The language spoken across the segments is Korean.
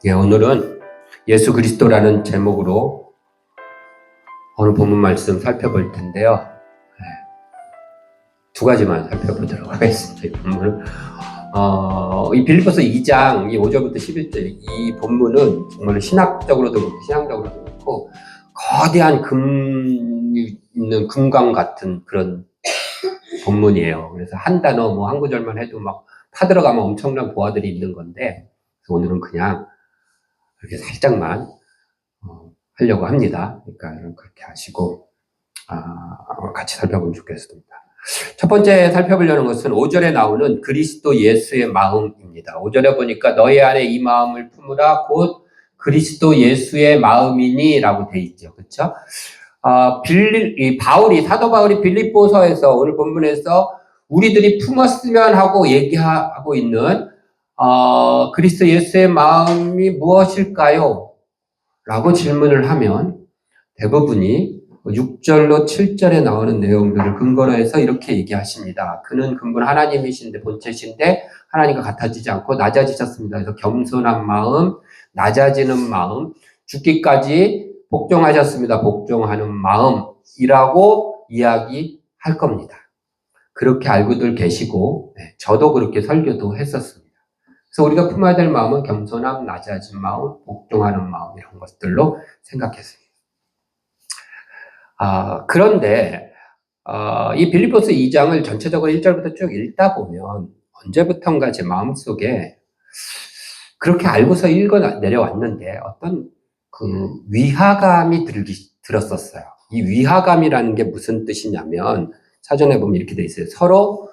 예, 오늘은 예수 그리스도라는 제목으로 오늘 본문 말씀 살펴볼 텐데요. 두 가지만 살펴보도록 하겠습니다. 이 본문은 이 빌립보서 2장 5절부터 11절 이 본문은 정말 신학적으로도 그렇고 신앙적으로도 그렇고 거대한 금이 있는 금강 같은 그런 본문이에요. 그래서 한 단어 한 구절만 해도 막 파들어가면 엄청난 보화들이 있는 건데 오늘은 그냥 이렇게 살짝만 하려고 합니다. 그러니까 그렇게 하시고 같이 살펴보면 좋겠습니다. 첫 번째 살펴보려는 것은 5절에 나오는 그리스도 예수의 마음입니다. 5절에 보니까 너희 안에 이 마음을 품으라 곧 그리스도 예수의 마음이니 라고 돼 있죠. 그렇죠? 사도 바울이 빌립보서에서 오늘 본문에서 우리들이 품었으면 하고 얘기하고 있는 그리스도 예수의 마음이 무엇일까요? 라고 질문을 하면 대부분이 6절로 7절에 나오는 내용들을 근거로 해서 이렇게 얘기하십니다. 그는 근본 하나님이신데 본체신데 하나님과 같아지지 않고 낮아지셨습니다. 그래서 겸손한 마음, 낮아지는 마음, 죽기까지 복종하셨습니다. 복종하는 마음이라고 이야기할 겁니다. 그렇게 알고들 계시고 저도 그렇게 설교도 했었습니다. 그래서 우리가 품어야 될 마음은 겸손함, 낮아진 마음, 복종하는 마음 이런 것들로 생각했습니다. 그런데 이 빌립보서 2장을 전체적으로 1절부터 쭉 읽다 보면 언제부턴가 제 마음속에 그렇게 알고서 읽어 내려왔는데 어떤 그 위화감이 들었었어요. 이 위화감이라는 게 무슨 뜻이냐면 사전에 보면 이렇게 돼 있어요. 서로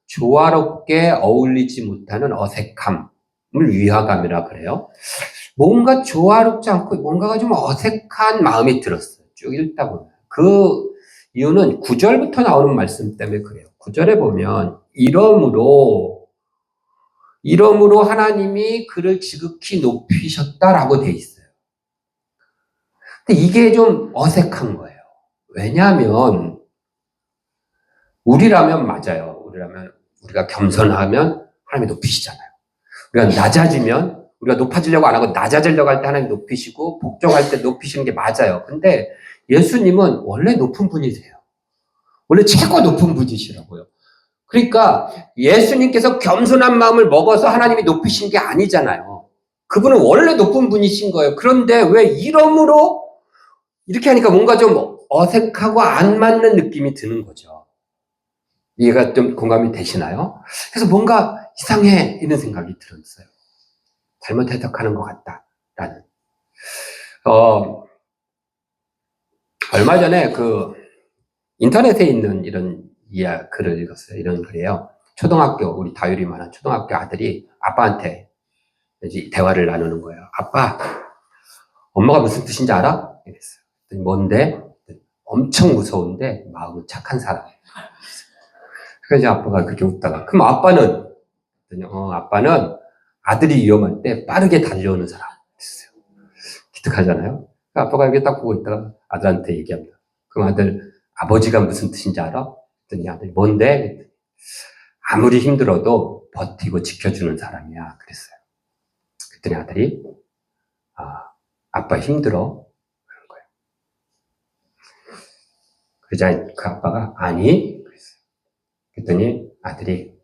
조화롭게 어울리지 못하는 어색함을 위화감이라 그래요. 뭔가 조화롭지 않고 뭔가가 좀 어색한 마음이 들었어요. 쭉 읽다 보면. 그 이유는 9절부터 나오는 말씀 때문에 그래요. 9절에 보면 이러므로 하나님이 그를 지극히 높이셨다라고 돼 있어요. 근데 이게 좀 어색한 거예요. 왜냐하면 우리라면 맞아요. 우리가 겸손하면 하나님이 높이시잖아요. 우리가 낮아지면 우리가 높아지려고 안 하고 낮아지려고 할 때 하나님 높이시고 복종할 때 높이시는 게 맞아요. 근데 예수님은 원래 높은 분이세요. 원래 최고 높은 분이시라고요. 그러니까 예수님께서 겸손한 마음을 먹어서 하나님이 높이신 게 아니잖아요. 그분은 원래 높은 분이신 거예요. 그런데 왜 이러므로 이렇게 하니까 뭔가 좀 어색하고 안 맞는 느낌이 드는 거죠. 이해가 좀 공감이 되시나요? 그래서 뭔가 이상해 이런 생각이 들었어요. 잘못 해석하는 것 같다라는. 얼마 전에 그 인터넷에 있는 이런 글을 읽었어요. 이런 글이에요. 우리 다율이만한 초등학교 아들이 아빠한테 이제 대화를 나누는 거예요. 아빠, 엄마가 무슨 뜻인지 알아? 이랬어요. 뭔데? 엄청 무서운데 마음은 착한 사람이에요. 그래서 아빠가 그렇게 웃다가 그럼 아빠는 아들이 위험할 때 빠르게 달려오는 사람. 기특하잖아요. 아빠가 이렇게 딱 보고 있다가 아들한테 얘기합니다. 그럼 아들, 아버지가 무슨 뜻인지 알아? 그랬더니 아들이 뭔데? 아무리 힘들어도 버티고 지켜주는 사람이야. 그랬어요. 그랬더니 아들이 아빠 힘들어? 그런 거예요. 그러자 그 아빠가 아니? 그랬어요. 그랬더니 아들이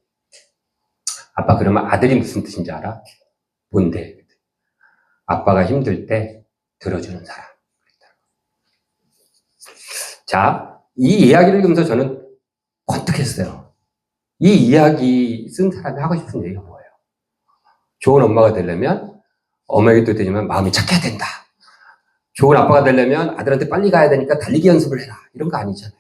아빠 그러면 아들이 무슨 뜻인지 알아? 뭔데? 아빠가 힘들 때 들어주는 사람. 자, 이 이야기를 들으면서 저는 번뜩했어요. 이 이야기 쓴 사람이 하고 싶은 얘기가 뭐예요? 좋은 엄마가 되려면 엄마에게도 되지만 마음이 착해야 된다. 좋은 아빠가 되려면 아들한테 빨리 가야 되니까 달리기 연습을 해라. 이런 거 아니잖아요.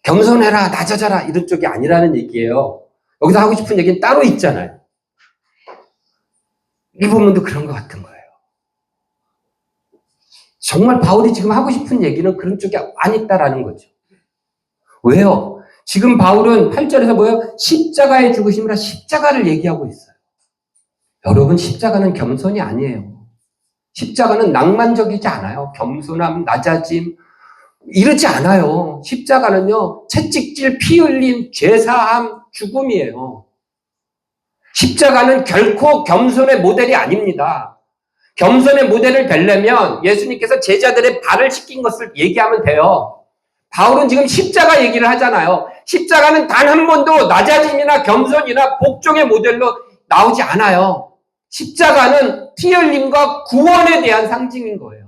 겸손해라, 낮아져라 이런 쪽이 아니라는 얘기예요. 여기서 하고 싶은 얘기는 따로 있잖아요. 이 부분도 그런 것 같은 거예요. 정말 바울이 지금 하고 싶은 얘기는 그런 쪽이 안 있다라는 거죠. 왜요? 지금 바울은 8절에서 뭐예요? 십자가의 죽으심이라 십자가를 얘기하고 있어요. 여러분, 십자가는 겸손이 아니에요. 십자가는 낭만적이지 않아요. 겸손함, 낮아짐, 이러지 않아요. 십자가는요, 채찍질, 피 흘린, 죄사함, 죽음이에요. 십자가는 결코 겸손의 모델이 아닙니다. 겸손의 모델을 되려면 예수님께서 제자들의 발을 씻긴 것을 얘기하면 돼요. 바울은 지금 십자가 얘기를 하잖아요. 십자가는 단 한 번도 낮아짐이나 겸손이나 복종의 모델로 나오지 않아요. 십자가는 피 흘림과 구원에 대한 상징인 거예요.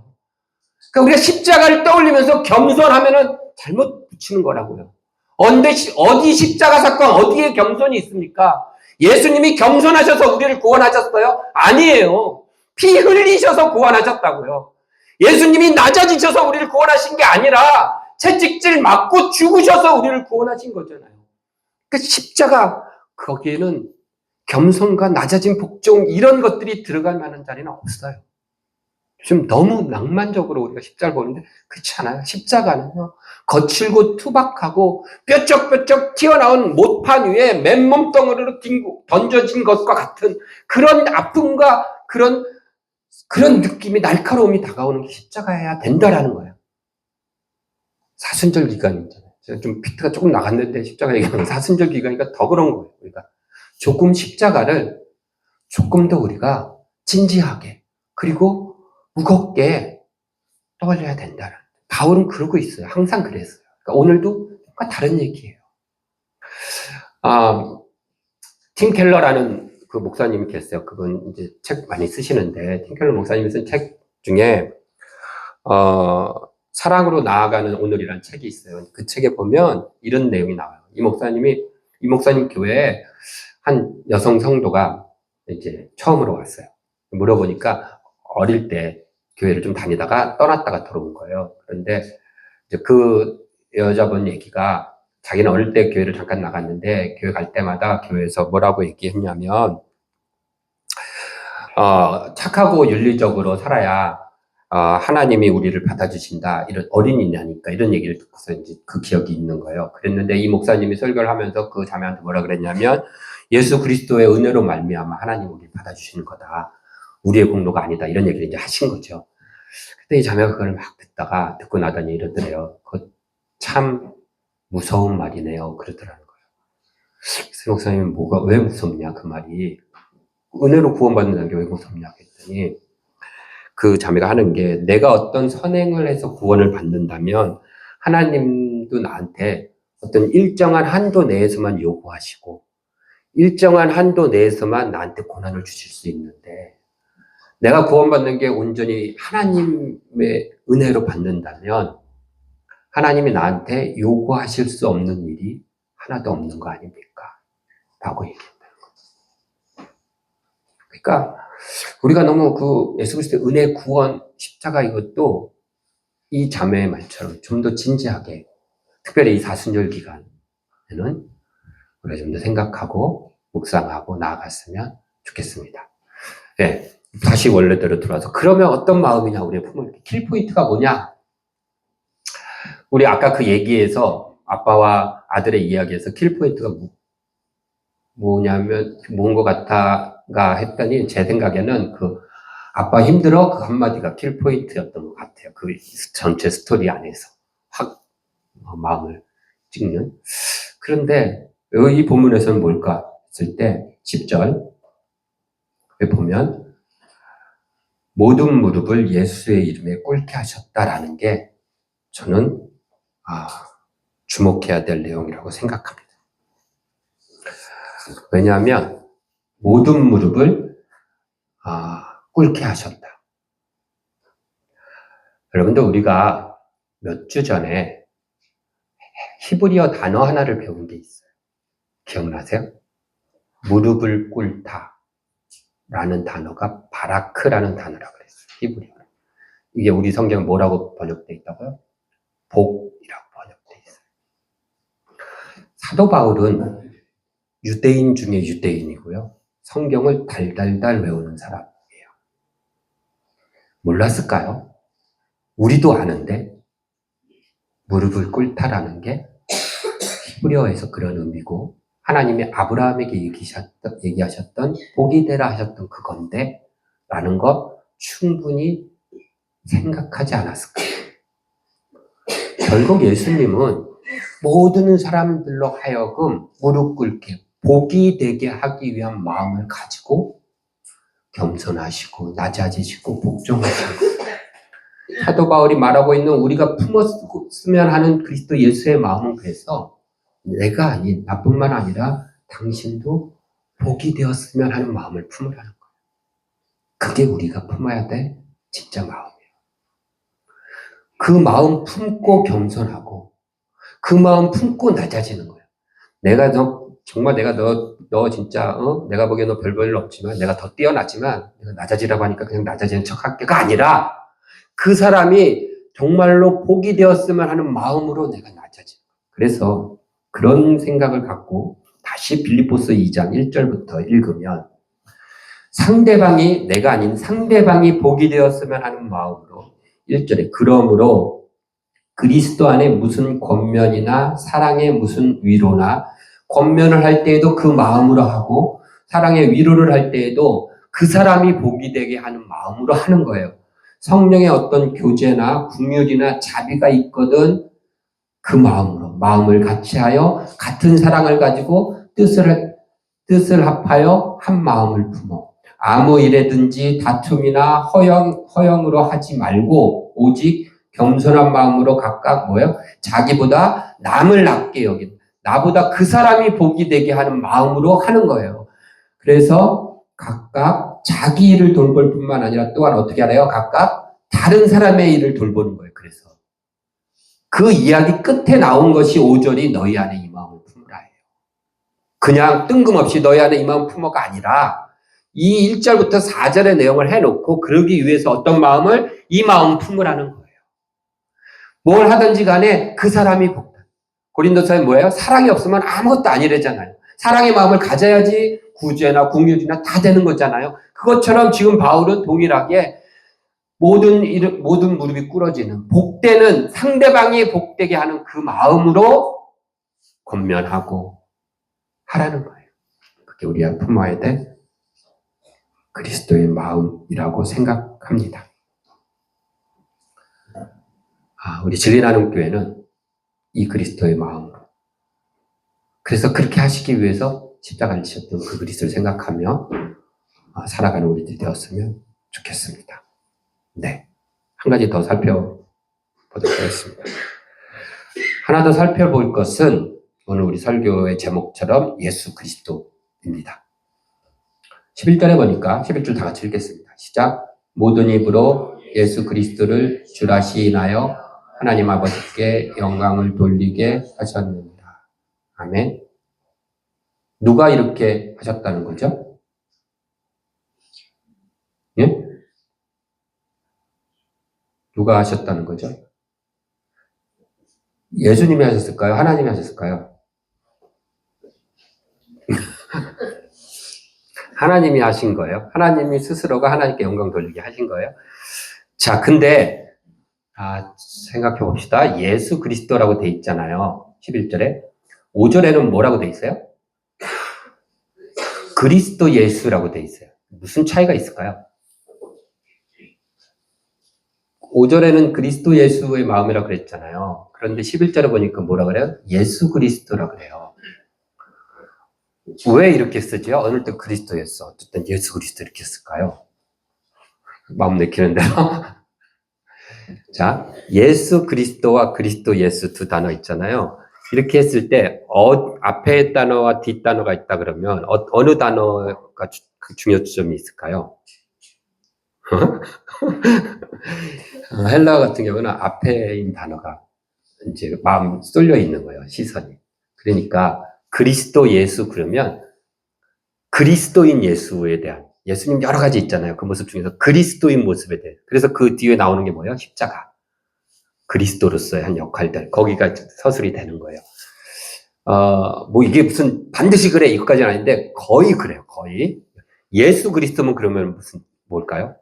그러니까 우리가 십자가를 떠올리면서 겸손하면은 잘못 붙이는 거라고요. 어디 십자가 사건, 어디에 겸손이 있습니까? 예수님이 겸손하셔서 우리를 구원하셨어요? 아니에요. 피 흘리셔서 구원하셨다고요. 예수님이 낮아지셔서 우리를 구원하신 게 아니라 채찍질 맞고 죽으셔서 우리를 구원하신 거잖아요. 그러니까 십자가, 거기에는 겸손과 낮아진 복종 이런 것들이 들어갈 만한 자리는 없어요. 좀 너무 낭만적으로 우리가 십자가를 보는데 그렇지 않아요. 십자가는요, 거칠고 투박하고 뾰족뾰족 튀어나온 못판 위에 맨몸 덩어리로 던져진 것과 같은 그런 아픔과 그런 느낌이, 날카로움이 다가오는 게 십자가여야 된다라는 거예요. 사순절 기간이잖아요. 제가 좀 피트가 조금 나갔는데 십자가 얘기하면 사순절 기간이니까 더 그런 거예요. 우리가 조금 십자가를 조금 더 우리가 진지하게 그리고 무겁게 떠올려야 된다는. 바울은 그러고 있어요. 항상 그랬어요. 그러니까 오늘도 다른 얘기예요. 팀 켈러라는 그 목사님이 계세요. 그분 이제 책 많이 쓰시는데, 팀 켈러 목사님이 쓴 책 중에 사랑으로 나아가는 오늘이라는 책이 있어요. 그 책에 보면 이런 내용이 나와요. 이 목사님 교회에 한 여성 성도가 이제 처음으로 왔어요. 물어보니까 어릴 때 교회를 좀 다니다가 떠났다가 들어온 거예요. 그런데 이제 그 여자분 얘기가, 자기는 어릴 때 교회를 잠깐 나갔는데 교회 갈 때마다 교회에서 뭐라고 얘기했냐면, 착하고 윤리적으로 살아야 하나님이 우리를 받아주신다. 이런 어린이냐니까 이런 얘기를 듣고서 이제 그 기억이 있는 거예요. 그랬는데 이 목사님이 설교를 하면서 그 자매한테 뭐라 그랬냐면, 예수 그리스도의 은혜로 말미암아 하나님 우리를 받아주시는 거다. 우리의 공로가 아니다. 이런 얘기를 이제 하신 거죠. 근데 이 자매가 그걸 막 듣고 나더니 이러더래요. 그거 참 무서운 말이네요. 그러더라는 거예요. 그래서 목사님은 왜 무섭냐, 그 말이. 은혜로 구원받는다는 게 왜 무섭냐 했더니, 그 자매가 하는 게, 내가 어떤 선행을 해서 구원을 받는다면 하나님도 나한테 어떤 일정한 한도 내에서만 요구하시고 일정한 한도 내에서만 나한테 고난을 주실 수 있는데, 내가 구원받는 게 온전히 하나님의 은혜로 받는다면 하나님이 나한테 요구하실 수 없는 일이 하나도 없는 거 아닙니까? 라고 얘기한다는 거예요. 그러니까 우리가 너무 그 예수 그리스도의 은혜, 구원, 십자가 이것도 이 자매의 말처럼 좀 더 진지하게, 특별히 이 사순절 기간에는 우리가 좀 더 생각하고 묵상하고 나아갔으면 좋겠습니다. 네, 다시 원래대로 들어와서, 그러면 어떤 마음이냐, 우리의 품을 킬포인트가 뭐냐? 우리 아까 그 얘기에서, 아빠와 아들의 이야기에서 킬포인트가 뭐냐면 뭔 것 같아가 했더니, 제 생각에는 그 아빠 힘들어 그 한마디가 킬포인트였던 것 같아요. 그 전체 스토리 안에서 확 마음을 찍는. 그런데 이 본문에서는 뭘까 했을 때 10절에 보면 모든 무릎을 예수의 이름에 꿇게 하셨다라는 게 저는 주목해야 될 내용이라고 생각합니다. 왜냐하면 모든 무릎을 꿇게 하셨다. 여러분들, 우리가 몇 주 전에 히브리어 단어 하나를 배운 게 있어요. 기억나세요? 무릎을 꿇다 라는 단어가 바라크라는 단어라고 그랬어요. 히브리어. 이게 우리 성경은 뭐라고 번역되어 있다고요? 복이라고 번역되어 있어요. 사도 바울은 유대인 중에 유대인이고요. 성경을 달달달 외우는 사람이에요. 몰랐을까요? 우리도 아는데 무릎을 꿇다라는 게 히브리어에서 그런 의미고, 하나님이 아브라함에게 얘기하셨던 복이 되라 하셨던 그건데 라는 거 충분히 생각하지 않았을까요? 결국 예수님은 모든 사람들로 하여금 무릎 꿇게 복이 되게 하기 위한 마음을 가지고 겸손하시고 낮아지시고 복종하시고 사도 바울이 말하고 있는 우리가 품었으면 하는 그리스도 예수의 마음은 그래서 내가 아닌 나뿐만 아니라 당신도 복이 되었으면 하는 마음을 품으라는 거예요. 그게 우리가 품어야 돼 진짜 마음이에요. 그 마음 품고 겸손하고 그 마음 품고 낮아지는 거예요. 내가 정말 내가 너 진짜 내가 보기에 너 별 볼 일 없지만 내가 더 뛰어났지만 내가 낮아지라고 하니까 그냥 낮아지는 척할게가 아니라 그 사람이 정말로 복이 되었으면 하는 마음으로 내가 낮아지는 거예요. 그래서 그런 생각을 갖고 다시 빌립보서 2장 1절부터 읽으면 상대방이 내가 아닌 상대방이 복이 되었으면 하는 마음으로 1절에 그러므로 그리스도 안에 무슨 권면이나 사랑의 무슨 위로나 권면을 할 때에도 그 마음으로 하고 사랑의 위로를 할 때에도 그 사람이 복이 되게 하는 마음으로 하는 거예요. 성령의 어떤 교제나 긍휼이나 자비가 있거든 그 마음으로 마음을 같이 하여 같은 사랑을 가지고 뜻을 합하여 한 마음을 품어 아무 일에든지 다툼이나 허영으로 하지 말고 오직 겸손한 마음으로 각각 뭐예요? 자기보다 남을 낮게 여긴 나보다 그 사람이 복이 되게 하는 마음으로 하는 거예요. 그래서 각각 자기 일을 돌볼 뿐만 아니라 또한 어떻게 하래요? 각각 다른 사람의 일을 돌보는 거예요. 그래서 그 이야기 끝에 나온 것이 5절이 너희 안에 이 마음을 품으라 해요. 그냥 뜬금없이 너희 안에 이 마음 품어가 아니라 이 1절부터 4절의 내용을 해놓고 그러기 위해서 어떤 마음을 이 마음 품으라는 거예요. 뭘 하든지 간에 그 사람이 복다. 고린도서에 뭐예요? 사랑이 없으면 아무것도 아니래잖아요. 사랑의 마음을 가져야지 구제나 긍휼이나 다 되는 거잖아요. 그것처럼 지금 바울은 동일하게 모든 무릎이 꿇어지는 복되는 상대방이 복되게 하는 그 마음으로 권면하고 하라는 거예요. 그게 우리가 품어야 될 그리스도의 마음이라고 생각합니다. 우리 진리나눔 교회는 이 그리스도의 마음으로 그래서 그렇게 하시기 위해서 십자가를 지셨던 그 그리스도를 생각하며 살아가는 우리들이 되었으면 좋겠습니다. 네, 한 가지 더 살펴보도록 하겠습니다. 하나 더 살펴볼 것은 오늘 우리 설교의 제목처럼 예수 그리스도입니다. 11절에 보니까 11절 다 같이 읽겠습니다. 시작. 모든 입으로 예수 그리스도를 주라 시인하여 하나님 아버지께 영광을 돌리게 하셨느니라. 아멘. 누가 이렇게 하셨다는 거죠? 예? 누가 하셨다는 거죠? 예수님이 하셨을까요? 하나님이 하셨을까요? 하나님이 하신 거예요. 하나님이 스스로가 하나님께 영광 돌리게 하신 거예요. 자, 근데 생각해 봅시다. 예수 그리스도라고 돼 있잖아요. 11절에. 5절에는 뭐라고 돼 있어요? 그리스도 예수라고 돼 있어요. 무슨 차이가 있을까요? 5절에는 그리스도 예수의 마음이라고 그랬잖아요. 그런데 11절에 보니까 뭐라 그래요? 예수 그리스도라고 그래요. 왜 이렇게 쓰죠? 어느 때 그리스도 예수, 어쨌든 예수 그리스도 이렇게 쓸까요? 마음 내키는 대로. 자, 예수 그리스도와 그리스도 예수 두 단어 있잖아요. 이렇게 했을 때 앞에 단어와 뒷 단어가 있다 그러면 어느 단어가 중요점이 있을까요? 헬라어 같은 경우는 앞에 있는 단어가 이제 마음 쏠려 있는 거예요. 시선이. 그러니까 그리스도 예수 그러면 그리스도인 예수에 대한 예수님 여러 가지 있잖아요. 그 모습 중에서 그리스도인 모습에 대해. 그래서 그 뒤에 나오는 게 뭐예요? 십자가. 그리스도로서의 한 역할들. 거기가 서술이 되는 거예요. 뭐 이게 무슨 반드시 그래 이것까지는 아닌데 거의 그래요. 거의. 예수 그리스도면 그러면 뭘까요?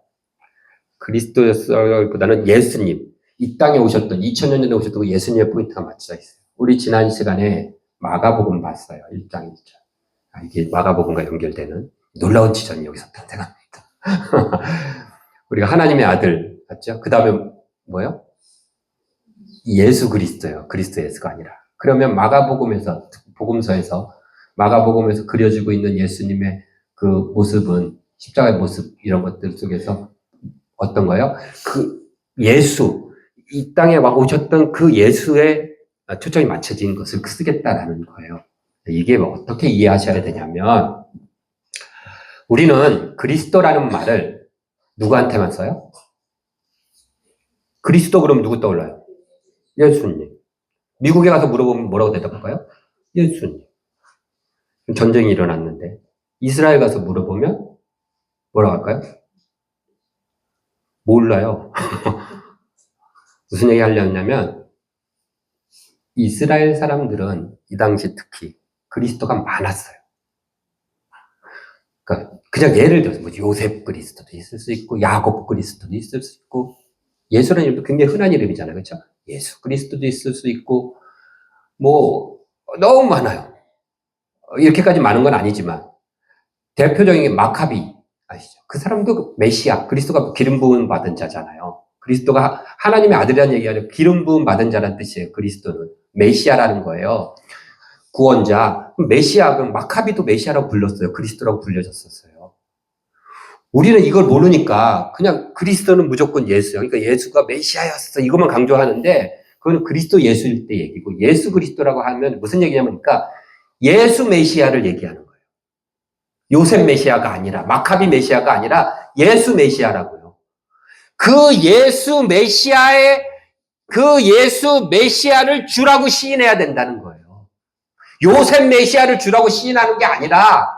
그리스도보다는 예수님. 이 땅에 오셨던 2000년 전에 오셨던 그 예수님의 포인트가 맞춰져 있어요. 우리 지난 시간에 마가복음 봤어요. 1장 1절. 이게 마가복음과 연결되는 놀라운 지점이 여기서 탄생합니다. 우리가 하나님의 아들 봤죠? 그 다음에 뭐예요? 예수 그리스도예요. 그리스도 예수가 아니라. 그러면 마가복음에서 그려지고 있는 예수님의 그 모습은 십자가의 모습 이런 것들 속에서 어떤가요? 그 예수, 이 땅에 오셨던 그 예수에 초점이 맞춰진 것을 쓰겠다라는 거예요. 이게 어떻게 이해하셔야 되냐면 우리는 그리스도라는 말을 누구한테만 써요? 그리스도 그러면 누구 떠올라요? 예수님. 미국에 가서 물어보면 뭐라고 대답할까요? 예수님. 전쟁이 일어났는데 이스라엘 가서 물어보면 뭐라고 할까요? 몰라요. 무슨 얘기 하려냐면 이스라엘 사람들은 이 당시 특히 그리스도가 많았어요. 그러니까 그냥 예를 들어서 뭐 요셉 그리스도도 있을 수 있고 야곱 그리스도도 있을 수 있고 예수라는 이름도 굉장히 흔한 이름이잖아요. 그렇죠? 예수 그리스도도 있을 수 있고 뭐 너무 많아요. 이렇게까지 많은 건 아니지만 대표적인 게 마카비 아시죠? 그 사람도 메시아, 그리스도가 기름 부음 받은 자잖아요. 그리스도가 하나님의 아들이라는 얘기가 아니라 기름 부음 받은 자라는 뜻이에요. 그리스도는 메시아라는 거예요. 구원자. 메시아, 그럼 마카비도 메시아라고 불렀어요. 그리스도라고 불려졌었어요. 우리는 이걸 모르니까 그냥 그리스도는 무조건 예수예요. 그러니까 예수가 메시아였어. 이것만 강조하는데 그건 그리스도 예수일 때 얘기고 예수 그리스도라고 하면 무슨 얘기냐면 그러니까 예수 메시아를 얘기하는 거예요. 요셉 메시아가 아니라 마카비 메시아가 아니라 예수 메시아라고요. 그 예수 메시아를 주라고 시인해야 된다는 거예요. 요셉 메시아를 주라고 시인하는 게 아니라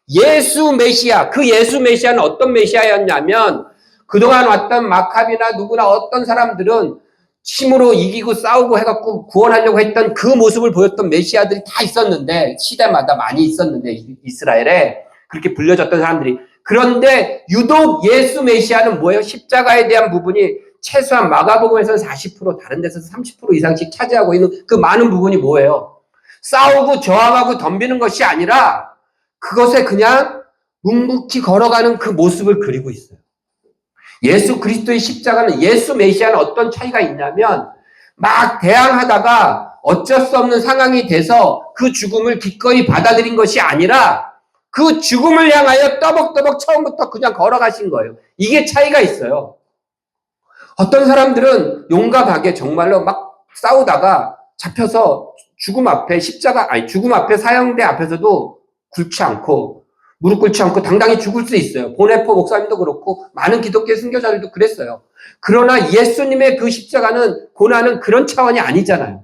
예수 메시아, 그 예수 메시아는 어떤 메시아였냐면 그동안 왔던 마카비나 누구나 어떤 사람들은 힘으로 이기고 싸우고 해갖고 구원하려고 했던 그 모습을 보였던 메시아들이 다 있었는데 시대마다 많이 있었는데 이스라엘에 그렇게 불려졌던 사람들이 그런데 유독 예수 메시아는 뭐예요? 십자가에 대한 부분이 최소한 마가복음에서는 40% 다른 데서 30% 이상씩 차지하고 있는 그 많은 부분이 뭐예요? 싸우고 저항하고 덤비는 것이 아니라 그것에 그냥 묵묵히 걸어가는 그 모습을 그리고 있어요. 예수 그리스도의 십자가는 예수 메시아는 어떤 차이가 있냐면 막 대항하다가 어쩔 수 없는 상황이 돼서 그 죽음을 기꺼이 받아들인 것이 아니라 그 죽음을 향하여 떠벅떠벅 처음부터 그냥 걸어가신 거예요. 이게 차이가 있어요. 어떤 사람들은 용감하게 정말로 막 싸우다가 잡혀서 죽음 앞에 사형대 앞에서도 굴지 않고 무릎 꿇지 않고 당당히 죽을 수 있어요. 보네포 목사님도 그렇고 많은 기독교 순교자들도 그랬어요. 그러나 예수님의 그 십자가는 고난은 그런 차원이 아니잖아요.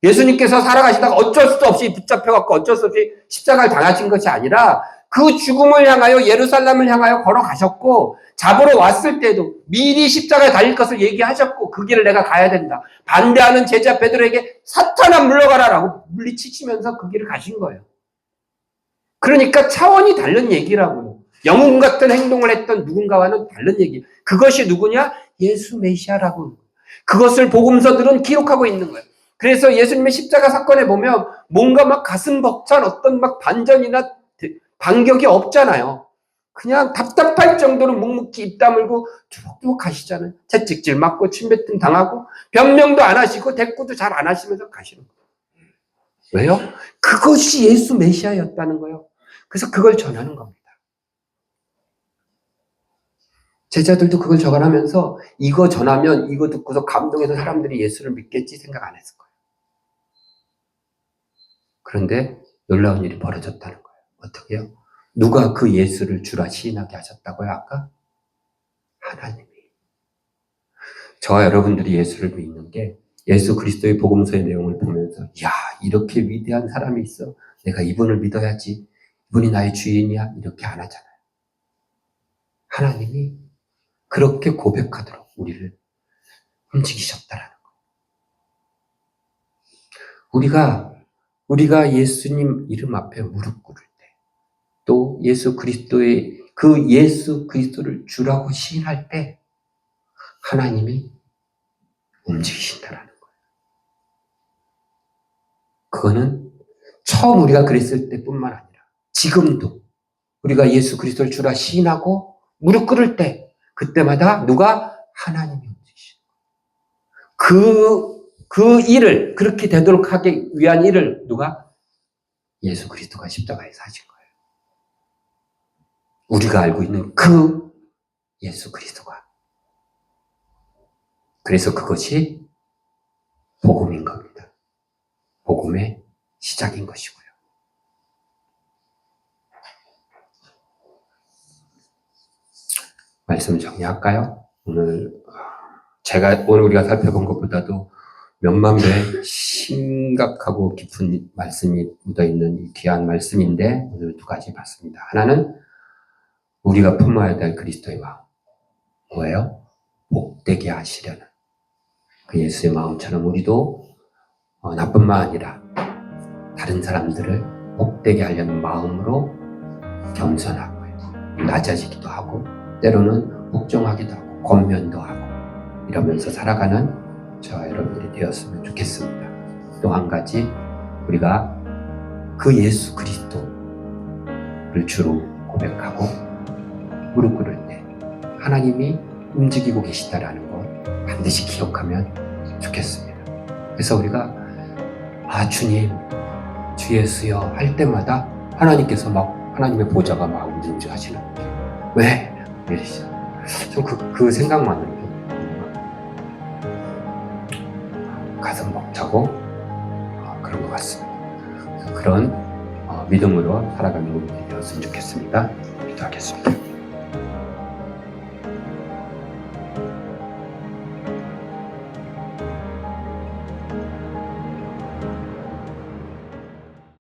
예수님께서 살아가시다가 어쩔 수 없이 붙잡혀갖고 어쩔 수 없이 십자가를 당하신 것이 아니라 그 죽음을 향하여 예루살렘을 향하여 걸어가셨고 잡으러 왔을 때도 미리 십자가에 달릴 것을 얘기하셨고 그 길을 내가 가야 된다. 반대하는 제자 베드로에게 사탄아 물러가라라고 물리치시면서 그 길을 가신 거예요. 그러니까 차원이 다른 얘기라고요. 영웅 같은 행동을 했던 누군가와는 다른 얘기. 그것이 누구냐? 예수 메시아라고. 그것을 복음서들은 기록하고 있는 거예요. 그래서 예수님의 십자가 사건에 보면 뭔가 막 가슴 벅찬 어떤 막 반전이나 반격이 없잖아요. 그냥 답답할 정도로 묵묵히 입 다물고 뚜벅뚜벅 가시잖아요. 채찍질 맞고 침뱉음 당하고 변명도 안 하시고 대꾸도 잘 안 하시면서 가시는 거예요. 왜요? 그것이 예수 메시아였다는 거예요. 그래서 그걸 전하는 겁니다. 제자들도 그걸 전하면서 이거 전하면 이거 듣고서 감동해서 사람들이 예수를 믿겠지 생각 안 했을 거예요. 그런데 놀라운 일이 벌어졌다는 거예요. 어떻게요? 누가 그 예수를 주라 시인하게 하셨다고요? 아까? 하나님이. 저와 여러분들이 예수를 믿는 게 예수 그리스도의 복음서의 내용을 보면서 야 이렇게 위대한 사람이 있어. 내가 이분을 믿어야지. 이분이 나의 주인이야. 이렇게 안 하잖아요. 하나님이 그렇게 고백하도록 우리를 움직이셨다라는 거예요. 우리가 예수님 이름 앞에 무릎 꿇을 때, 또 예수 그리스도의 그 예수 그리스도를 주라고 시인할 때 하나님이 움직이신다라는 거예요. 그거는 처음 우리가 그랬을 때뿐만 아니라 지금도 우리가 예수 그리스도를 주라 시인하고 무릎 꿇을 때 그때마다 누가? 하나님이 움직이시는 거예요. 그 일을, 그렇게 되도록 하기 위한 일을 누가? 예수 그리스도가 십자가에서 하신 거예요. 우리가 알고 있는 그 예수 그리스도가. 그래서 그것이 복음인 겁니다. 복음의 시작인 것이고요. 말씀 정리할까요? 오늘 우리가 살펴본 것보다도 몇만 배 심각하고 깊은 말씀이 묻어있는 이 귀한 말씀인데 오늘 두 가지 봤습니다. 하나는 우리가 품어야 될 그리스도의 마음. 뭐예요? 복되게 하시려는 그 예수의 마음처럼 우리도 나뿐만 아니라 다른 사람들을 복되게 하려는 마음으로 겸손하고요. 낮아지기도 하고 때로는 복종하기도 하고 권면도 하고 이러면서 살아가는 저와 여러분들이 되었으면 좋겠습니다. 또 한 가지 우리가 그 예수 그리스도를 주로 고백하고 무릎 꿇을 때 하나님이 움직이고 계시다라는 것 반드시 기억하면 좋겠습니다. 그래서 우리가 주님 주 예수여 할 때마다 하나님께서 막 하나님의 보좌가 막 움직이시는 거예요. 왜? 이러시죠. 좀 그 생각만으로도 가슴 벅차고 그런 것 같습니다. 그런 믿음으로 살아가는 우리들이 되었으면 좋겠습니다. 기도하겠습니다.